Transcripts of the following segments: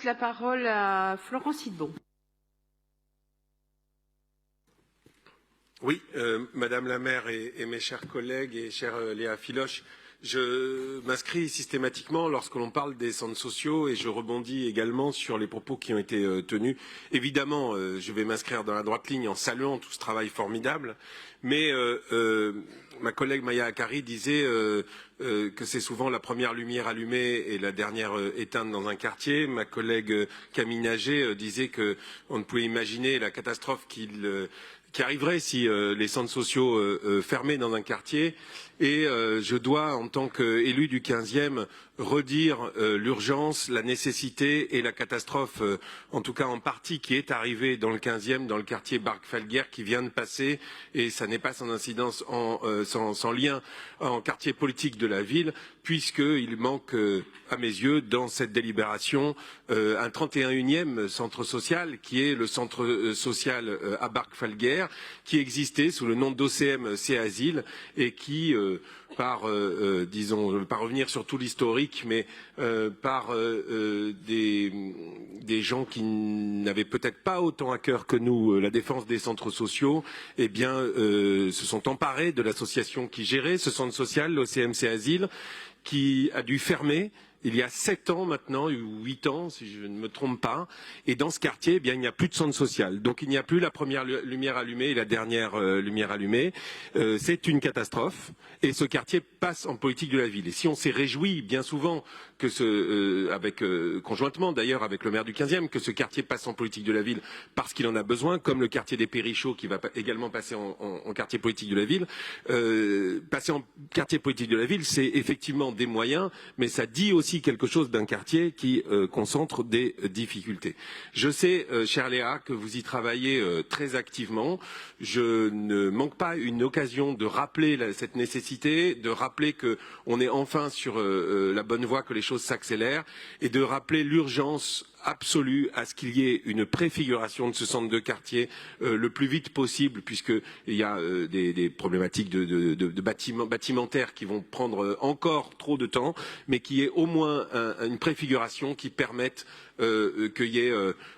La parole à Florent Sidbon. Oui, Madame la maire et mes chers collègues et chère Léa Filoche, je m'inscris systématiquement lorsque l'on parle des centres sociaux et je rebondis également sur les propos qui ont été tenus. Évidemment, je vais m'inscrire dans la droite ligne en saluant tout ce travail formidable, mais ma collègue Maya Akari disait que c'est souvent la première lumière allumée et la dernière éteinte dans un quartier. Ma collègue Camille Nager disait qu'on ne pouvait imaginer la catastrophe qui arriverait si les centres sociaux fermaient dans un quartier. Et je dois, en tant qu'élu du 15e, redire l'urgence, la nécessité et la catastrophe, en tout cas en partie, qui est arrivée dans le 15e, dans le quartier Barg-Falguière, qui vient de passer, et ça n'est pas sans incidence, sans lien en quartier politique de la ville, puisqu'il manque, à mes yeux, dans cette délibération, un 31e centre social, qui est le centre social à Barg-Falguière, qui existait sous le nom d'OCM C'est Asile, et qui, disons, je ne vais pas revenir sur tout l'historique, mais par des gens qui n'avaient peut-être pas autant à cœur que nous la défense des centres sociaux, eh bien, se sont emparés de l'association qui gérait ce centre social, l'OCM C'est Asile, qui a dû fermer il y a 7 ans maintenant, ou 8 ans, si je ne me trompe pas. Et dans ce quartier, eh bien, il n'y a plus de centre social. Donc il n'y a plus la première lumière allumée et la dernière lumière allumée. C'est une catastrophe. Et ce quartier passe en politique de la ville. Et si on s'est réjoui bien souvent que conjointement d'ailleurs avec le maire du 15e, que ce quartier passe en politique de la ville parce qu'il en a besoin, comme le quartier des Périchots qui va également passer en quartier politique de la ville, passer en quartier politique de la ville, c'est effectivement des moyens, mais ça dit aussi quelque chose d'un quartier qui concentre des difficultés. Je sais, chère Léa, que vous y travaillez très activement. Je ne manque pas une occasion de rappeler cette nécessité, de rappeler qu'on est enfin sur la bonne voie, que les choses s'accélèrent, et de rappeler l'urgence absolue à ce qu'il y ait une préfiguration de ce centre de quartier le plus vite possible, puisqu'il y a des problématiques de bâtimentaires qui vont prendre encore trop de temps, mais qu'il y ait au moins une préfiguration qui permette qu'il y ait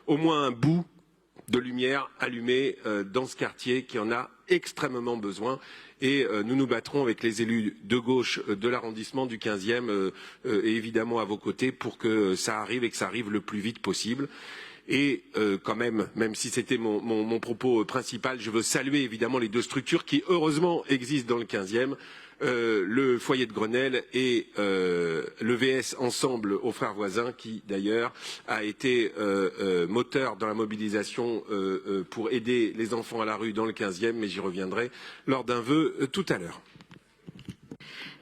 au moins un bout de lumière allumée dans ce quartier qui en a extrêmement besoin. Et nous nous battrons avec les élus de gauche de l'arrondissement du 15e et évidemment à vos côtés pour que ça arrive et que ça arrive le plus vite possible. Et quand même si c'était mon propos principal, je veux saluer évidemment les 2 structures qui heureusement existent dans le 15e, le foyer de Grenelle et le VS Ensemble aux frères voisins, qui d'ailleurs a été moteur dans la mobilisation pour aider les enfants à la rue dans le 15e, mais j'y reviendrai lors d'un vœu tout à l'heure.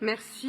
Merci.